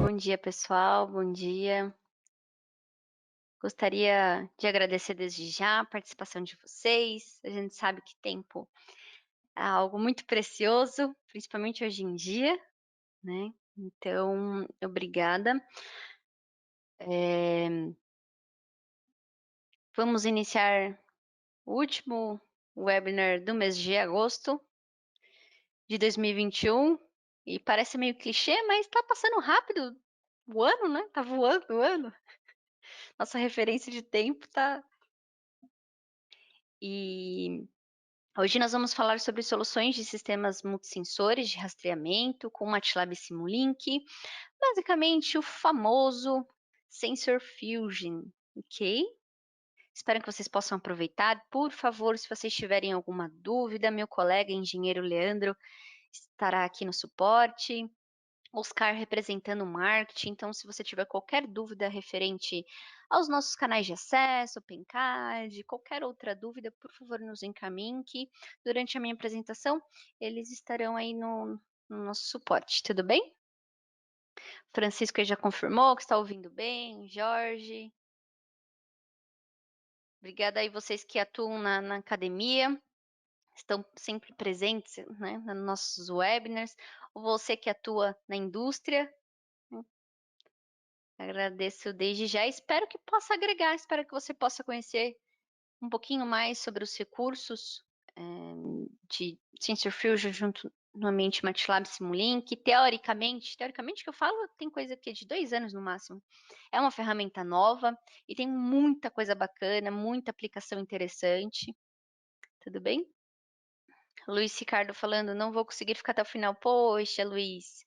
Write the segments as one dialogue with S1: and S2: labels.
S1: Bom dia, pessoal. Bom dia. Gostaria de agradecer desde já a participação de vocês. A gente sabe que tempo é algo muito precioso, principalmente hoje em dia, né? Então, obrigada. Vamos iniciar o último webinar do mês de agosto de 2021. E parece meio clichê, mas está passando rápido o ano, né? Tá voando o ano. Nossa referência de tempo tá. E hoje nós vamos falar sobre soluções de sistemas multisensores de rastreamento com MATLAB Simulink, basicamente o famoso Sensor Fusion, ok? Espero que vocês possam aproveitar. Por favor, se vocês tiverem alguma dúvida, meu colega engenheiro Leandro estará aqui no suporte. Oscar representando o marketing, então se você tiver qualquer dúvida referente aos nossos canais de acesso, Pencard, qualquer outra dúvida, por favor nos encaminhe que durante a minha apresentação eles estarão aí no nosso suporte, tudo bem? Francisco aí já confirmou que está ouvindo bem, Jorge. Obrigada aí vocês que atuam na academia, estão sempre presentes, né, nos nossos webinars, ou você que atua na indústria. Agradeço desde já. Espero que possa agregar, espero que você possa conhecer um pouquinho mais sobre os recursos de Sensor Fusion junto no ambiente MATLAB Simulink. Teoricamente que eu falo, tem coisa que é de 2 anos no máximo. É uma ferramenta nova e tem muita coisa bacana, muita aplicação interessante. Tudo bem? Luiz Ricardo falando, não vou conseguir ficar até o final. Poxa, Luiz.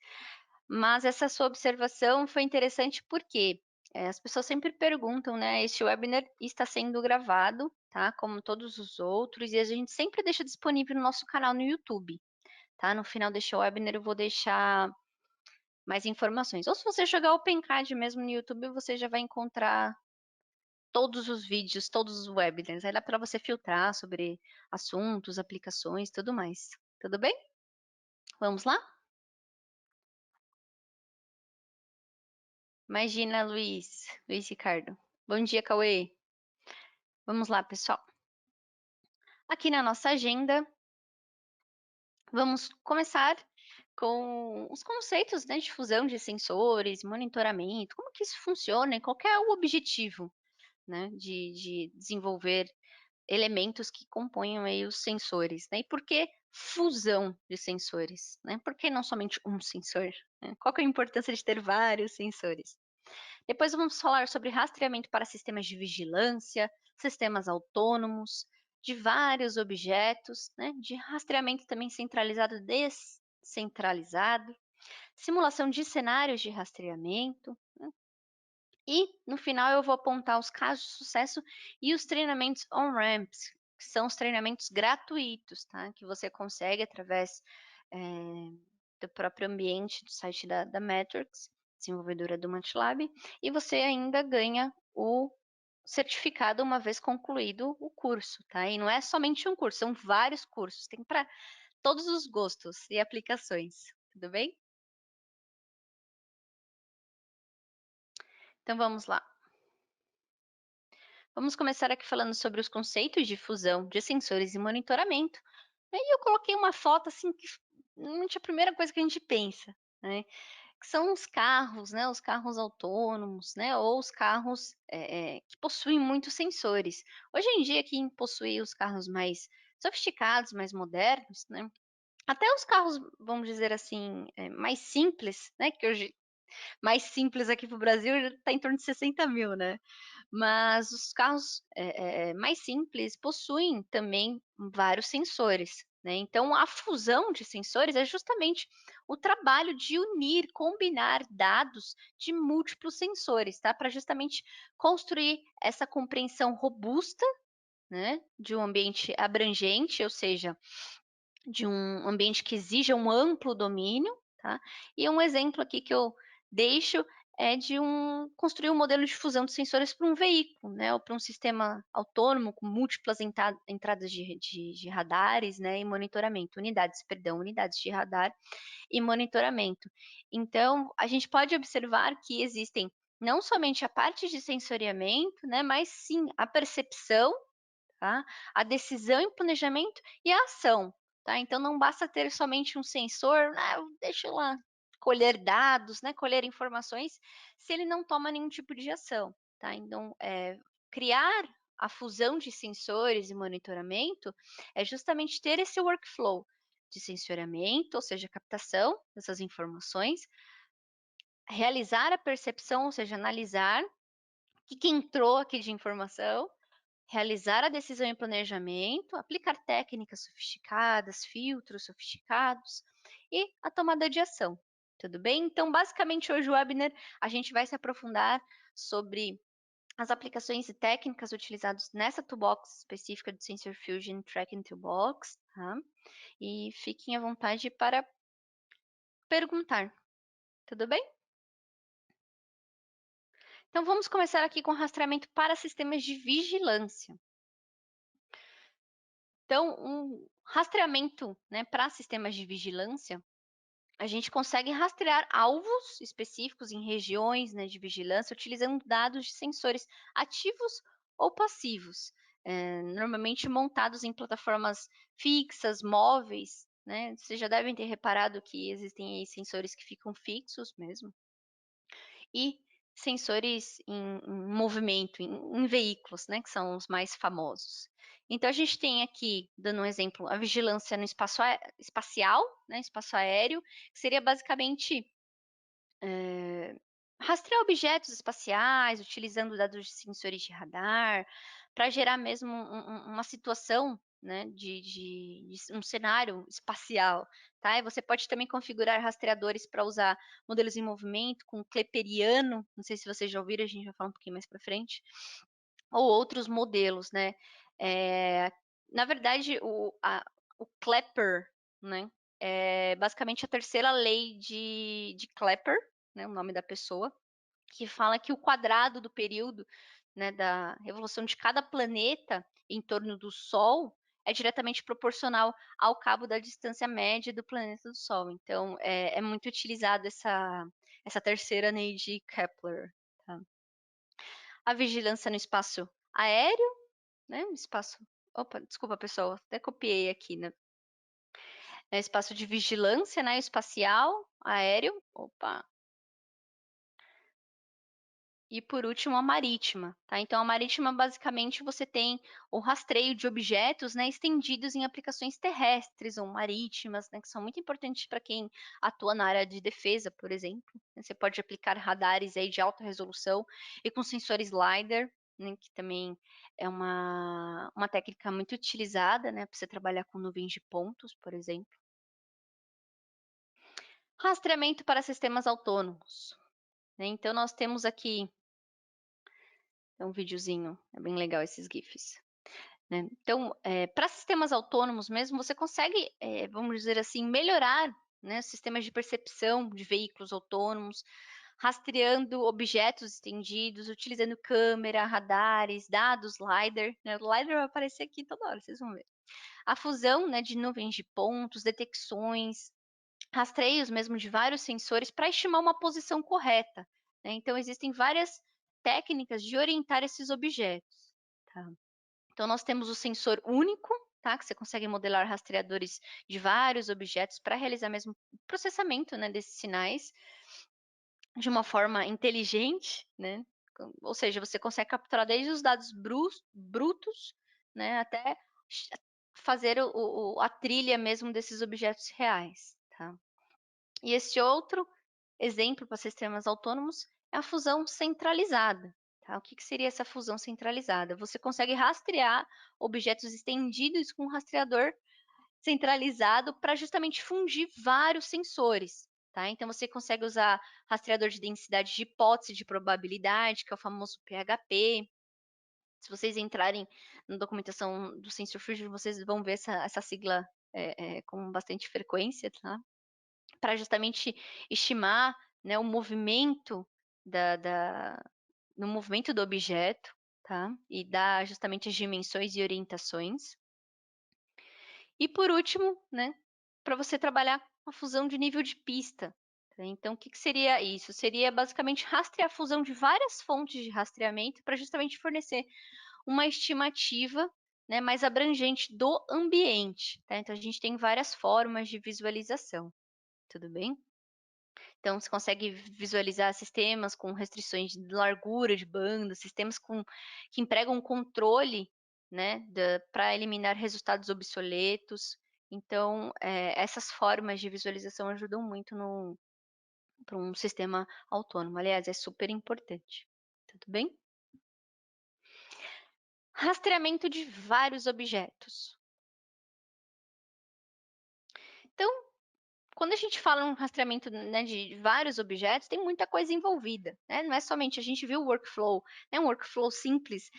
S1: Mas essa sua observação foi interessante porque as pessoas sempre perguntam, né? Este webinar está sendo gravado, tá? Como todos os outros, e a gente sempre deixa disponível no nosso canal no YouTube, tá? No final deste webinar eu vou deixar mais informações. Ou se você jogar o Pencard mesmo no YouTube, você já vai encontrar todos os vídeos, todos os webinars. Aí dá para você filtrar sobre assuntos, aplicações, tudo mais. Tudo bem? Vamos lá? Imagina, Luiz Ricardo. Bom dia, Cauê. Vamos lá, pessoal. Aqui na nossa agenda, vamos começar com os conceitos, né, de fusão de sensores, monitoramento, como que isso funciona e qual que é o objetivo, né, de desenvolver elementos que compõem aí os sensores, né? E por que fusão de sensores, né? Por que não somente um sensor? Né? Qual que é a importância de ter vários sensores? Depois vamos falar sobre rastreamento para sistemas de vigilância, sistemas autônomos, de vários objetos, né? De rastreamento também centralizado e descentralizado, simulação de cenários de rastreamento, né? E, no final, eu vou apontar os casos de sucesso e os treinamentos on-ramps, que são os treinamentos gratuitos, tá? Que você consegue através do próprio ambiente do site da Metrics, desenvolvedora do MATLAB, e você ainda ganha o certificado uma vez concluído o curso, tá? E não é somente um curso, são vários cursos, tem para todos os gostos e aplicações, tudo bem? Então vamos lá. Vamos começar aqui falando sobre os conceitos de fusão de sensores e monitoramento. Aí eu coloquei uma foto assim que normalmente é a primeira coisa que a gente pensa, né? Que são os carros, né? Os carros autônomos, né? Ou os carros que possuem muitos sensores. Hoje em dia, quem possui os carros mais sofisticados, mais modernos, né? Até os carros, vamos dizer assim, mais simples, né? Que hoje mais simples aqui para o Brasil está em torno de 60 mil, né? Mas os carros mais simples possuem também vários sensores, né? Então, a fusão de sensores é justamente o trabalho de unir, combinar dados de múltiplos sensores, tá? Para justamente construir essa compreensão robusta, né? De um ambiente abrangente, ou seja, de um ambiente que exija um amplo domínio, tá? E um exemplo aqui que eu deixo é de construir um modelo de fusão de sensores para um veículo, né, ou para um sistema autônomo com múltiplas entradas de radares, né, e monitoramento, unidades de radar e monitoramento. Então, a gente pode observar que existem não somente a parte de sensoriamento, né, mas sim a percepção, tá? A decisão e planejamento e a ação, tá? Então não basta ter somente um sensor, deixa eu lá colher dados, né, colher informações, se ele não toma nenhum tipo de ação, tá? Então, criar a fusão de sensores e monitoramento é justamente ter esse workflow de sensoriamento, ou seja, captação dessas informações, realizar a percepção, ou seja, analisar o que entrou aqui de informação, realizar a decisão e planejamento, aplicar técnicas sofisticadas, filtros sofisticados e a tomada de ação. Tudo bem? Então, basicamente, hoje o webinar a gente vai se aprofundar sobre as aplicações e técnicas utilizadas nessa toolbox específica do Sensor Fusion Tracking Toolbox, tá? E fiquem à vontade para perguntar, tudo bem? Então, vamos começar aqui com rastreamento para sistemas de vigilância. Então, um rastreamento, né, para sistemas de vigilância, a gente consegue rastrear alvos específicos em regiões, né, de vigilância, utilizando dados de sensores ativos ou passivos, normalmente montados em plataformas fixas, móveis, né? Vocês já devem ter reparado que existem aí sensores que ficam fixos mesmo, e sensores em movimento, em veículos, né, que são os mais famosos. Então, a gente tem aqui, dando um exemplo, a vigilância no espaço espacial, né, espaço aéreo, que seria basicamente rastrear objetos espaciais, utilizando dados de sensores de radar, para gerar mesmo uma situação, né, de um cenário espacial, tá? E você pode também configurar rastreadores para usar modelos em movimento com Klepperiano, não sei se vocês já ouviram, a gente vai falar um pouquinho mais para frente, ou outros modelos, né? Eh, Na verdade, o Klepper, né, é basicamente a terceira lei de Klepper, né, o nome da pessoa, que fala que o quadrado do período, né, da revolução de cada planeta em torno do Sol é diretamente proporcional ao cabo da distância média do planeta do Sol. Então, é muito utilizada essa terceira lei de Kepler, tá? A vigilância no espaço aéreo, né, no espaço... Opa, desculpa, pessoal, até copiei aqui, né? É espaço de vigilância, né, espacial, aéreo, opa, e por último a marítima, tá? Então a marítima basicamente você tem o rastreio de objetos, né, estendidos em aplicações terrestres ou marítimas, né, que são muito importantes para quem atua na área de defesa, por exemplo. Você pode aplicar radares aí de alta resolução e com sensores LiDAR, né, que também é uma técnica muito utilizada, né, para você trabalhar com nuvens de pontos, por exemplo. Rastreamento para sistemas autônomos, né? Então nós temos aqui um videozinho, é bem legal esses GIFs, né? Então, para sistemas autônomos mesmo, você consegue, vamos dizer assim, melhorar, né, sistemas de percepção de veículos autônomos, rastreando objetos estendidos, utilizando câmera, radares, dados, LiDAR, né? O LiDAR vai aparecer aqui toda hora, vocês vão ver. A fusão, né, de nuvens de pontos, detecções, rastreios mesmo de vários sensores para estimar uma posição correta, né? Então, existem várias técnicas de orientar esses objetos, tá? Então, nós temos o sensor único, tá? Que você consegue modelar rastreadores de vários objetos para realizar mesmo o processamento, né, desses sinais de uma forma inteligente, né? Ou seja, você consegue capturar desde os dados brutos, né, até fazer a trilha mesmo desses objetos reais, tá? E esse outro exemplo para sistemas autônomos é a fusão centralizada, tá? O que seria essa fusão centralizada? Você consegue rastrear objetos estendidos com um rastreador centralizado para justamente fundir vários sensores, tá? Então você consegue usar rastreador de densidade de hipótese de probabilidade, que é o famoso PHP. Se vocês entrarem na documentação do Sensor Fusion, vocês vão ver essa sigla com bastante frequência, tá? Para justamente estimar, né, o movimento no movimento do objeto, tá? E dá justamente as dimensões e orientações. E por último, né, para você trabalhar com a fusão de nível de pista. Tá? Então, o que seria isso? Seria basicamente rastrear a fusão de várias fontes de rastreamento para justamente fornecer uma estimativa, né, mais abrangente do ambiente. Tá? Então, a gente tem várias formas de visualização. Tudo bem? Então, você consegue visualizar sistemas com restrições de largura de banda, sistemas que empregam controle, né, para eliminar resultados obsoletos. Então, essas formas de visualização ajudam muito para um sistema autônomo. Aliás, é super importante. Tudo bem? Rastreamento de vários objetos. Então, quando a gente fala em um rastreamento, né, de vários objetos, tem muita coisa envolvida, né? Não é somente, a gente viu o workflow, né, um workflow simples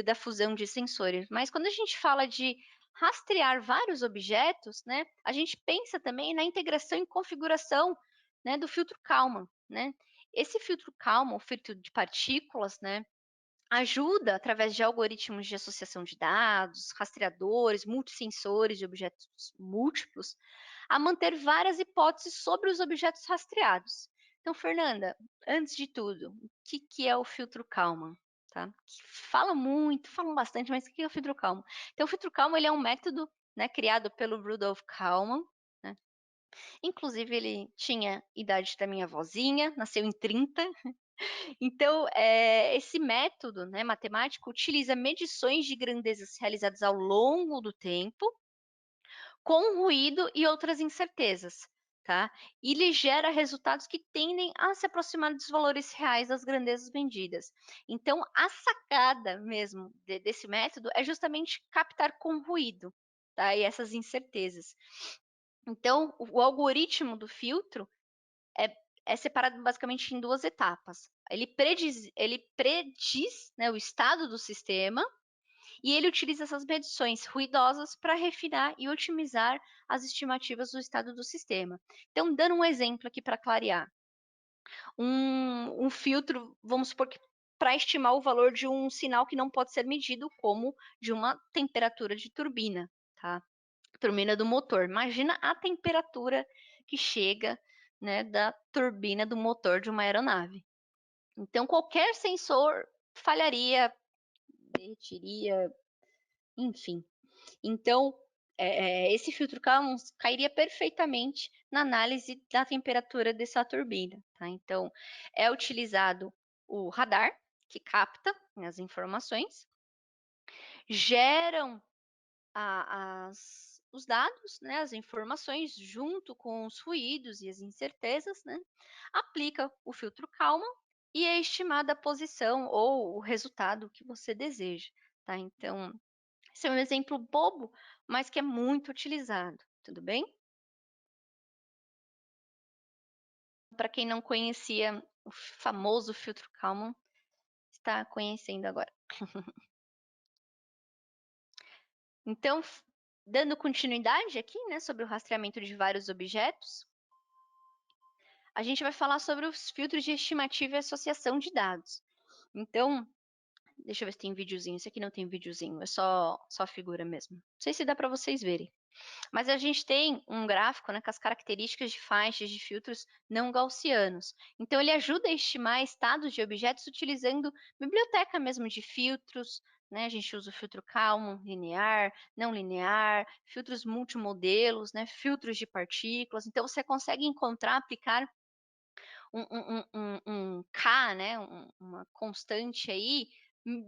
S1: da fusão de sensores, mas quando a gente fala de rastrear vários objetos, né, a gente pensa também na integração e configuração, né, do filtro Kalman, né? Esse filtro Kalman, o filtro de partículas, né, ajuda através de algoritmos de associação de dados, rastreadores, multissensores de objetos múltiplos, a manter várias hipóteses sobre os objetos rastreados. Então, Fernanda, antes de tudo, o que é o filtro Kalman? Tá? Que falam bastante, mas o que é o filtro Kalman? Então, o filtro Kalman ele é um método, né, criado pelo Rudolf Kalman, né? Inclusive, ele tinha idade da minha vozinha, nasceu em 30. Então, esse método, né, matemático utiliza medições de grandezas realizadas ao longo do tempo, com ruído e outras incertezas, tá? E ele gera resultados que tendem a se aproximar dos valores reais das grandezas medidas. Então, a sacada mesmo desse método é justamente captar com ruído, tá? E essas incertezas. Então, o algoritmo do filtro é separado basicamente em duas etapas. Ele prediz, né, o estado do sistema e ele utiliza essas medições ruidosas para refinar e otimizar as estimativas do estado do sistema. Então, dando um exemplo aqui para clarear, um filtro, vamos supor que para estimar o valor de um sinal que não pode ser medido, como de uma temperatura de turbina, tá? Turbina do motor. Imagina a temperatura que chega, né, da turbina do motor de uma aeronave. Então, qualquer sensor falharia, derretiria, enfim. Então, esse filtro Kalman cairia perfeitamente na análise da temperatura dessa turbina. Tá? Então, é utilizado o radar, que capta, né, as informações, geram os dados, né, as informações, junto com os ruídos e as incertezas, né, aplica o filtro Kalman e é estimada a posição ou o resultado que você deseja. Tá? Então, esse é um exemplo bobo, mas que é muito utilizado, tudo bem? Para quem não conhecia o famoso filtro Kalman, está conhecendo agora. Então, dando continuidade aqui, né, sobre o rastreamento de vários objetos, a gente vai falar sobre os filtros de estimativa e associação de dados. Então, deixa eu ver se tem videozinho. Esse aqui não tem videozinho, é só figura mesmo. Não sei se dá para vocês verem. Mas a gente tem um gráfico, né, com as características de faixas de filtros não gaussianos. Então, ele ajuda a estimar estados de objetos utilizando biblioteca mesmo de filtros, né? A gente usa o filtro Kalman, linear, não linear, filtros multimodelos, né? Filtros de partículas. Então, você consegue encontrar, aplicar um K, né? Uma constante aí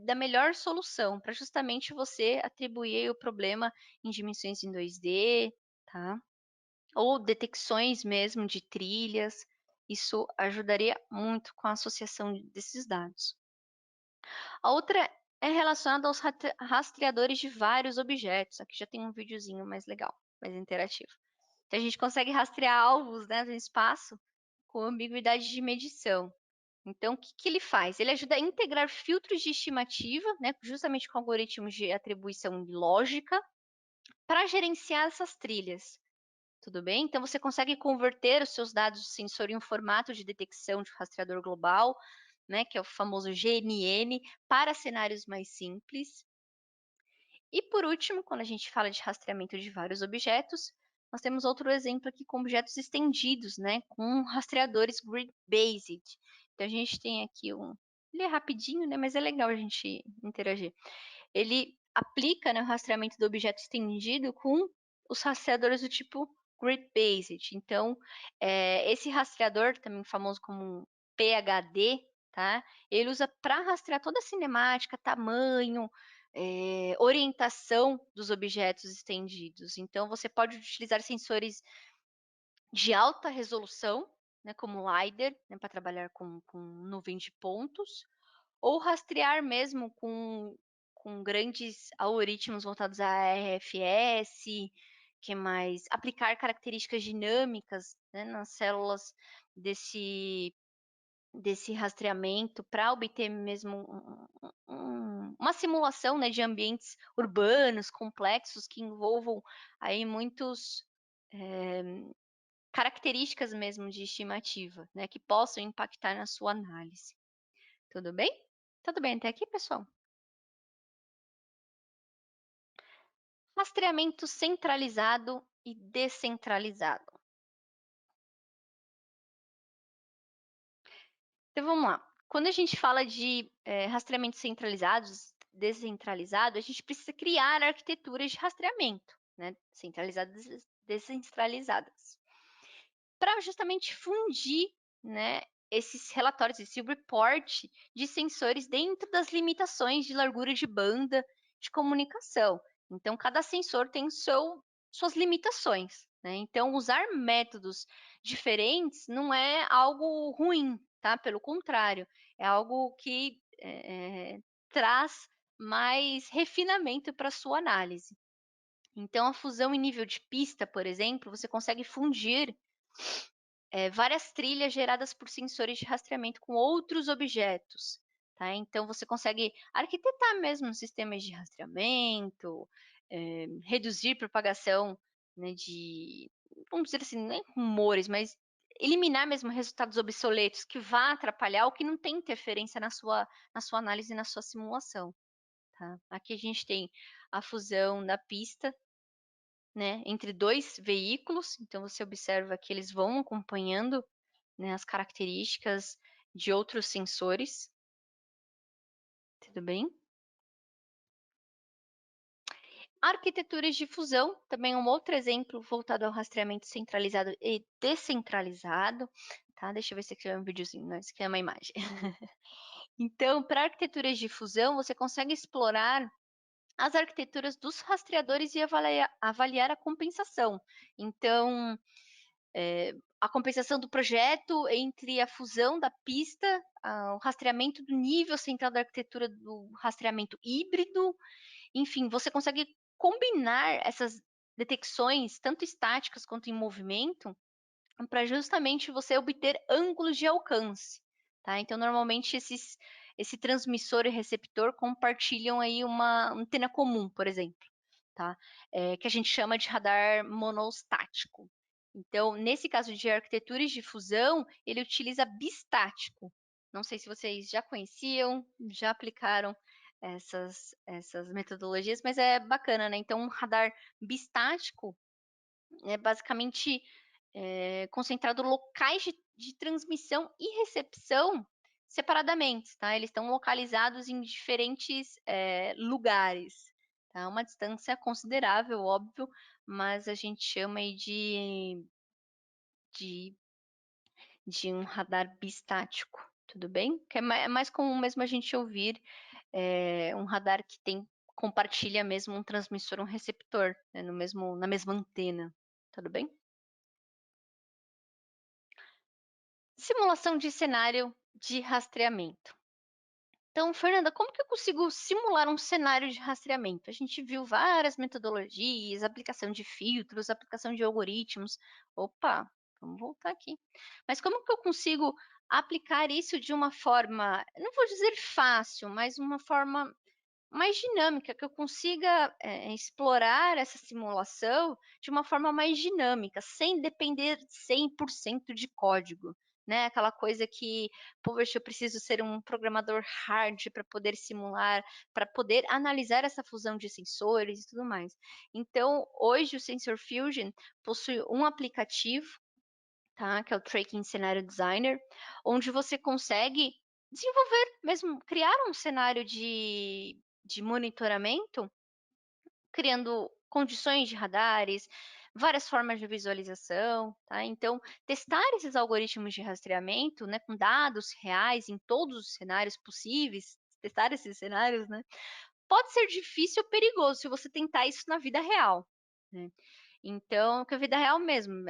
S1: da melhor solução para justamente você atribuir o problema em dimensões em 2D, tá? Ou detecções mesmo de trilhas. Isso ajudaria muito com a associação desses dados. A outra é relacionada aos rastreadores de vários objetos. Aqui já tem um videozinho mais legal, mais interativo. Então, a gente consegue rastrear alvos, né, no espaço com ambiguidade de medição. Então, o que ele faz? Ele ajuda a integrar filtros de estimativa, né, justamente com algoritmos de atribuição lógica, para gerenciar essas trilhas. tudo bem? Então você consegue converter os seus dados de sensor em um formato de detecção de rastreador global, né, que é o famoso GNN, para cenários mais simples. E por último, quando a gente fala de rastreamento de vários objetos, nós temos outro exemplo aqui com objetos estendidos, né, com rastreadores grid-based. Então a gente tem aqui ele é rapidinho, né, mas é legal a gente interagir. Ele aplica, né, o rastreamento do objeto estendido com os rastreadores do tipo grid-based. Então, esse rastreador, também famoso como PHD, tá? Ele usa para rastrear toda a cinemática, tamanho, orientação dos objetos estendidos. Então, você pode utilizar sensores de alta resolução, né, como LiDAR, né, para trabalhar com nuvem de pontos, ou rastrear mesmo com grandes algoritmos voltados a RFS, que mais? Aplicar características dinâmicas, né, nas células desse rastreamento para obter mesmo uma simulação, né, de ambientes urbanos complexos que envolvam aí muitos características mesmo de estimativa, né, que possam impactar na sua análise. Tudo bem? Tudo bem até aqui, pessoal? Rastreamento centralizado e descentralizado. Então vamos lá. Quando a gente fala de rastreamento centralizado, descentralizado, a gente precisa criar arquiteturas de rastreamento, né? Centralizadas e descentralizadas, para justamente fundir, né, esses relatórios, esse report de sensores dentro das limitações de largura de banda de comunicação. Então, cada sensor tem suas limitações, né? Então, usar métodos diferentes não é algo ruim, tá? Pelo contrário, é algo que traz mais refinamento para a sua análise. Então, a fusão em nível de pista, por exemplo, você consegue fundir várias trilhas geradas por sensores de rastreamento com outros objetos, tá? Então você consegue arquitetar mesmo sistemas de rastreamento, reduzir propagação, né, vamos dizer assim, não é rumores, mas eliminar mesmo resultados obsoletos que vá atrapalhar ou que não tem interferência na sua análise e na sua simulação, tá? Aqui a gente tem a fusão da pista, né, entre 2 veículos, então você observa que eles vão acompanhando, né, as características de outros sensores, tudo bem? Arquiteturas de fusão, também um outro exemplo voltado ao rastreamento centralizado e descentralizado, tá? Deixa eu ver se aqui é um videozinho, não, isso aqui é uma imagem. Então, para arquiteturas de fusão, você consegue explorar as arquiteturas dos rastreadores e avaliar a compensação. Então, a compensação do projeto entre a fusão da pista, o rastreamento do nível central da arquitetura do rastreamento híbrido, enfim, você consegue combinar essas detecções, tanto estáticas quanto em movimento, para justamente você obter ângulos de alcance, tá? Então, normalmente esse transmissor e receptor compartilham aí uma antena comum, por exemplo, tá? Que a gente chama de radar monostático. Então, nesse caso de arquiteturas de fusão, ele utiliza bistático. Não sei se vocês já conheciam, já aplicaram essas metodologias, mas é bacana, né? Então, um radar bistático é basicamente concentrado locais de transmissão e recepção separadamente, tá? Eles estão localizados em diferentes lugares, tá? Uma distância considerável, óbvio, mas a gente chama aí de, de um radar bistático, tudo bem? Que é mais comum mesmo a gente ouvir um radar que compartilha mesmo um transmissor, um receptor, né, na mesma antena, tudo bem? Simulação de cenário de rastreamento. Então, Fernanda, como que eu consigo simular um cenário de rastreamento? A gente viu várias metodologias, aplicação de filtros, aplicação de algoritmos. Opa, vamos voltar aqui. Mas como que eu consigo aplicar isso de uma forma, não vou dizer fácil, mas uma forma mais dinâmica, que eu consiga explorar essa simulação de uma forma mais dinâmica, sem depender 100% de código, né? Aquela coisa que, poxa, eu preciso ser um programador hard para poder simular, para poder analisar essa fusão de sensores e tudo mais. Então, hoje o Sensor Fusion possui um aplicativo, tá? Que é o Tracking Scenario Designer, onde você consegue desenvolver mesmo, criar um cenário de monitoramento, criando condições de radares, várias formas de visualização, tá? Então, testar esses algoritmos de rastreamento, né, com dados reais em todos os cenários possíveis, testar esses cenários, né, pode ser difícil ou perigoso se você tentar isso na vida real, né? Então, que a vida real mesmo,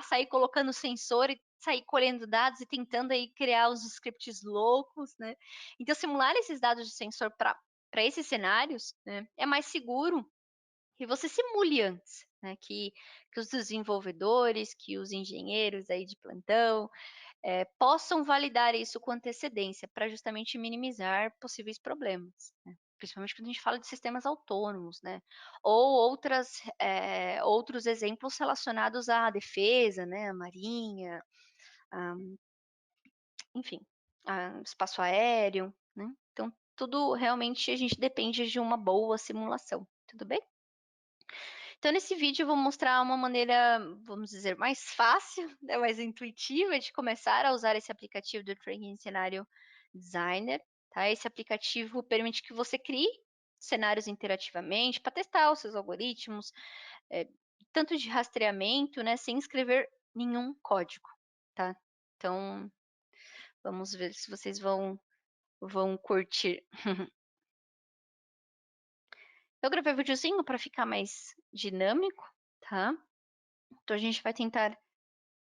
S1: sair colocando sensor e sair colhendo dados e tentando aí criar os scripts loucos, né? Então, simular esses dados de sensor para esses cenários, né, é mais seguro que você simule antes, né? Que os desenvolvedores, que os engenheiros aí de plantão, possam validar isso com antecedência para justamente minimizar possíveis problemas, né? Principalmente quando a gente fala de sistemas autônomos, né? Ou outros exemplos relacionados à defesa, né? À marinha, a, enfim, a espaço aéreo, né? Então, tudo realmente a gente depende de uma boa simulação, tudo bem? Então, nesse vídeo eu vou mostrar uma maneira, vamos dizer, mais fácil, né, mais intuitiva de começar a usar esse aplicativo do Tracking Scenario Designer, tá? Esse aplicativo permite que você crie cenários interativamente para testar os seus algoritmos, é, tanto de rastreamento, né, sem escrever nenhum código, tá? Então, vamos ver se vocês vão curtir. Eu gravei o videozinho para ficar mais dinâmico, tá? Então, a gente vai tentar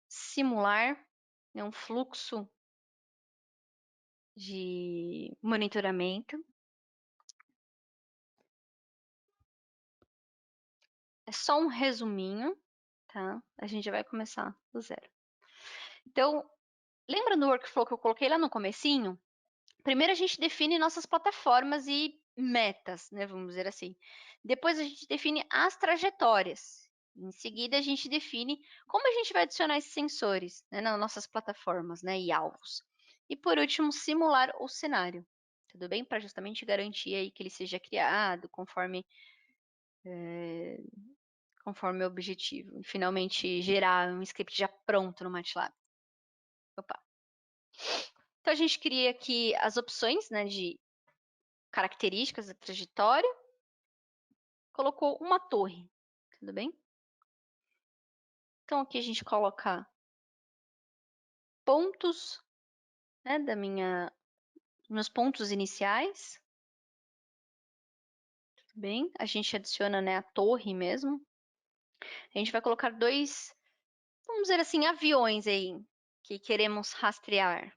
S1: simular, né, um fluxo de monitoramento. É só um resuminho, tá? A gente já vai começar do zero. Então, lembra do workflow que eu coloquei lá no comecinho? Primeiro a gente define nossas plataformas e metas, né? Vamos dizer assim. Depois a gente define as trajetórias. Em seguida a gente define como a gente vai adicionar esses sensores, né, nas nossas plataformas, né, e alvos. E por último, simular o cenário. Tudo bem? Para justamente garantir aí que ele seja criado conforme o objetivo. E finalmente gerar um script já pronto no MATLAB. Opa. Então a gente cria aqui as opções, né, de características da trajetória. Colocou uma torre, tudo bem? Então aqui a gente coloca pontos, né, meus pontos iniciais, tudo bem? A gente adiciona, né, a torre mesmo. A gente vai colocar dois, vamos dizer assim, aviões aí que queremos rastrear.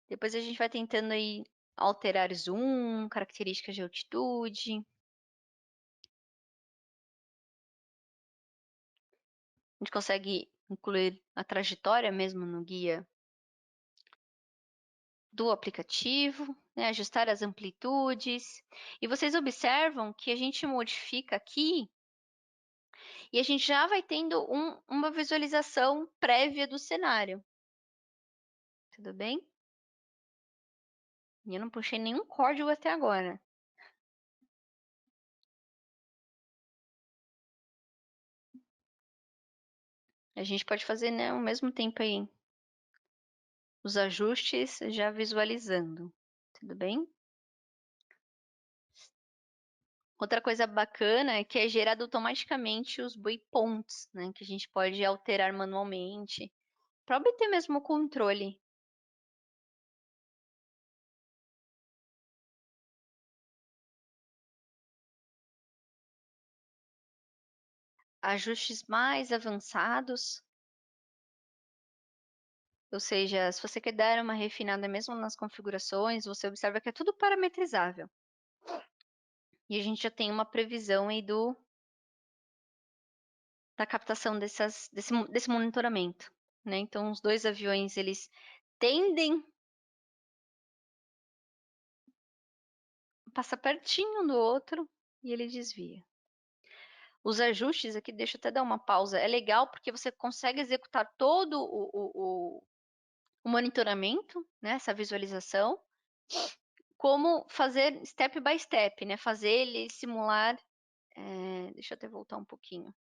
S1: Depois a gente vai tentando aí alterar zoom, características de altitude. A gente consegue incluir a trajetória mesmo no guia do aplicativo, né, ajustar as amplitudes. E vocês observam que a gente modifica aqui e a gente já vai tendo uma visualização prévia do cenário. Tudo bem? E eu não puxei nenhum código até agora. A gente pode fazer, né, ao mesmo tempo aí os ajustes já visualizando. Tudo bem? Outra coisa bacana é que é gerado automaticamente os waypoints, né, que a gente pode alterar manualmente para obter mesmo o controle. Ajustes mais avançados, ou seja, se você quer dar uma refinada mesmo nas configurações, você observa que é tudo parametrizável. E a gente já tem uma previsão aí da captação desse monitoramento, né? Então, os dois aviões, eles tendem passa pertinho do outro e ele desvia. Os ajustes aqui, deixa eu até dar uma pausa. É legal porque você consegue executar todo o monitoramento, né? Essa visualização, como fazer step by step, né? Fazer ele simular. Deixa eu até voltar um pouquinho.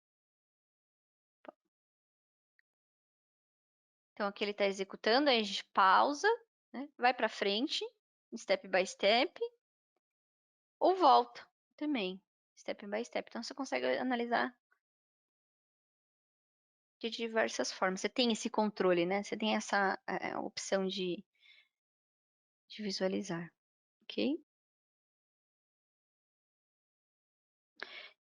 S1: Então aqui ele está executando, aí a gente pausa, né? Vai para frente, step by step, ou volta também, step by step. Então você consegue analisar de diversas formas. Você tem esse controle, né? Você tem essa opção de visualizar, ok?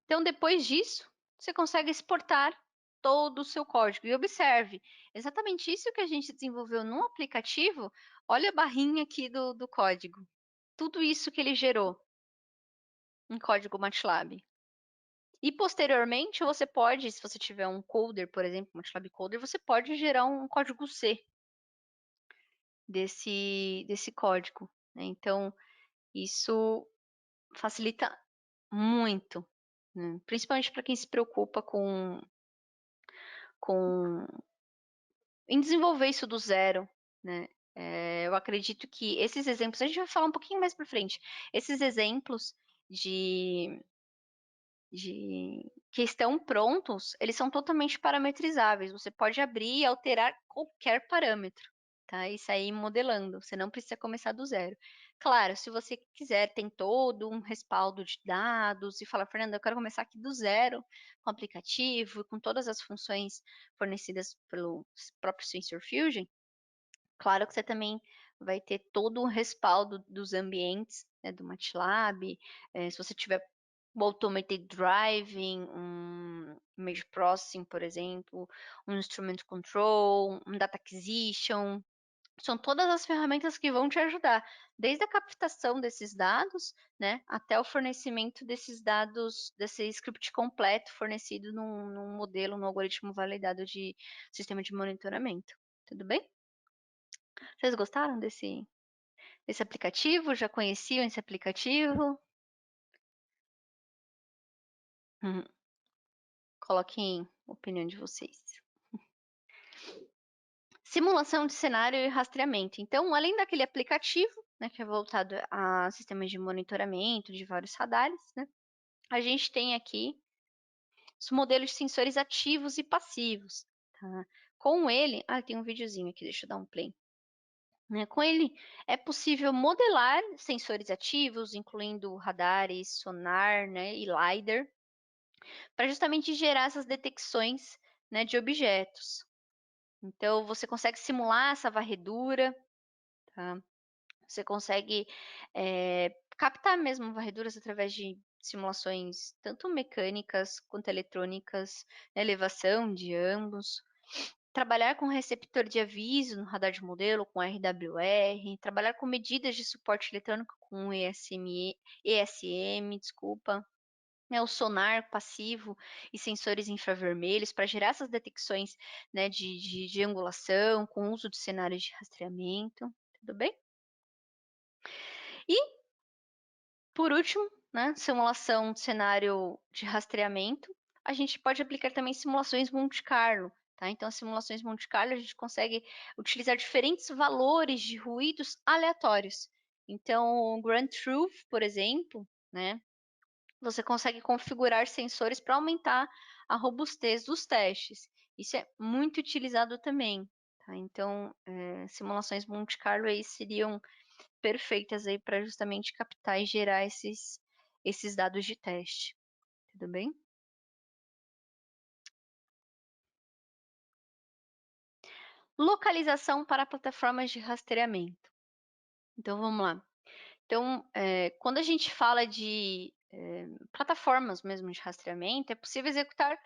S1: Então, depois disso, você consegue exportar todo o seu código. E observe, exatamente isso que a gente desenvolveu no aplicativo, olha a barrinha aqui do código. Tudo isso que ele gerou em código MATLAB. E posteriormente, você pode, se você tiver um coder, por exemplo, MATLAB Coder, você pode gerar um código C desse código, né? Então, isso facilita muito, né? Principalmente para quem se preocupa com em desenvolver isso do zero, né? Eu acredito que esses exemplos, a gente vai falar um pouquinho mais para frente, esses exemplos de, que estão prontos, eles são totalmente parametrizáveis. Você pode abrir e alterar qualquer parâmetro, tá? E sair modelando. Você não precisa começar do zero. Claro, se você quiser, tem todo um respaldo de dados e falar, Fernanda, eu quero começar aqui do zero com o aplicativo, com todas as funções fornecidas pelo próprio Sensor Fusion. Claro que você também vai ter todo o respaldo dos ambientes, né, do MATLAB. Se você tiver o Automated Driving, um Image Processing, por exemplo, um Instrument Control, um Data Acquisition, são todas as ferramentas que vão te ajudar, desde a captação desses dados, né, até o fornecimento desses dados, desse script completo fornecido num modelo, num algoritmo validado de sistema de monitoramento. Tudo bem? Vocês gostaram desse aplicativo? Já conheciam esse aplicativo? Hum, Coloquem a opinião de vocês. Simulação de cenário e rastreamento. Então, além daquele aplicativo, né, que é voltado a sistemas de monitoramento de vários radares, né, a gente tem aqui os modelos de sensores ativos e passivos. Tá? Com ele, tem um videozinho aqui, deixa eu dar um play. Né? Com ele é possível modelar sensores ativos, incluindo radares, sonar, né, e LiDAR, para justamente gerar essas detecções, né, de objetos. Então, você consegue simular essa varredura, tá? Você consegue captar mesmo varreduras através de simulações tanto mecânicas quanto eletrônicas, né, elevação de ambos. Trabalhar com receptor de aviso no radar de modelo, com RWR, trabalhar com medidas de suporte eletrônico com ESM, desculpa, né, o sonar passivo e sensores infravermelhos para gerar essas detecções, né, de angulação, com uso de cenários de rastreamento, tudo bem? E, por último, né, simulação de cenário de rastreamento, a gente pode aplicar também simulações Monte Carlo, tá? Então, as simulações Monte Carlo, a gente consegue utilizar diferentes valores de ruídos aleatórios. Então, o Grand Truth, por exemplo, né, você consegue configurar sensores para aumentar a robustez dos testes. Isso é muito utilizado também, tá? Então, simulações Monte Carlo aí seriam perfeitas aí para justamente captar e gerar esses dados de teste. Tudo bem? Localização para plataformas de rastreamento. Então, vamos lá. Então, quando a gente fala de plataformas mesmo de rastreamento, é possível executar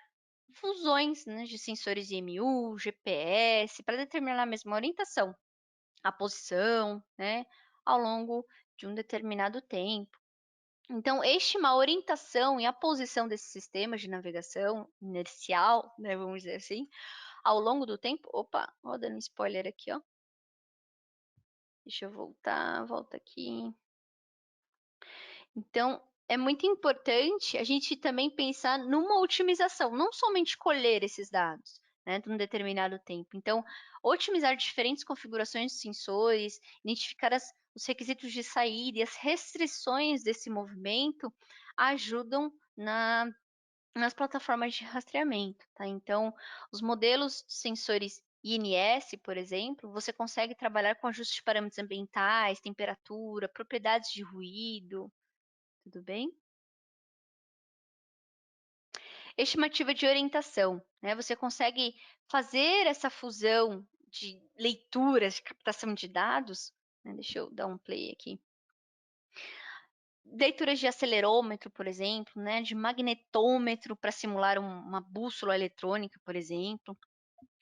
S1: fusões, né, de sensores IMU, GPS, para determinar a mesma orientação, a posição, né, ao longo de um determinado tempo. Então, estimar a orientação e a posição desses sistemas de navegação inercial, né, vamos dizer assim, ao longo do tempo. Opa, ó, dando spoiler aqui, ó. Deixa eu voltar, volta aqui. Então, é muito importante a gente também pensar numa otimização, não somente colher esses dados, né, de um determinado tempo. Então, otimizar diferentes configurações de sensores, identificar os requisitos de saída e as restrições desse movimento ajudam nas plataformas de rastreamento, tá? Então, os modelos de sensores INS, por exemplo, você consegue trabalhar com ajustes de parâmetros ambientais, temperatura, propriedades de ruído, tudo bem? Estimativa de orientação, né? Você consegue fazer essa fusão de leituras, de captação de dados, né? Deixa eu dar um play aqui. Leituras de acelerômetro, por exemplo, né? De magnetômetro para simular uma bússola eletrônica, por exemplo.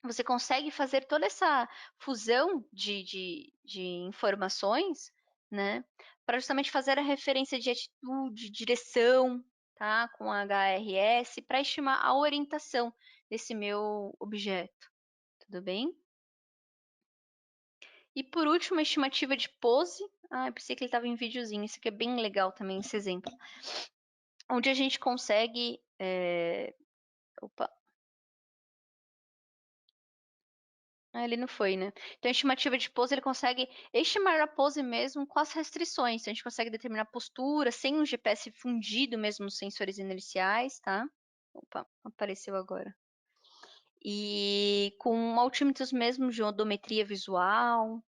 S1: Você consegue fazer toda essa fusão de informações, né, para justamente fazer a referência de atitude, direção, tá, com HRS, para estimar a orientação desse meu objeto, tudo bem? E por último, a estimativa de pose. Ah, eu pensei que ele estava em videozinho, isso aqui é bem legal também, esse exemplo. Onde a gente consegue. Opa, ele não foi, né? Então, a estimativa de pose, ele consegue estimar a pose mesmo com as restrições. Então, a gente consegue determinar a postura sem um GPS fundido mesmo nos sensores inerciais, tá? Opa, apareceu agora. E com altímetros mesmo de odometria visual,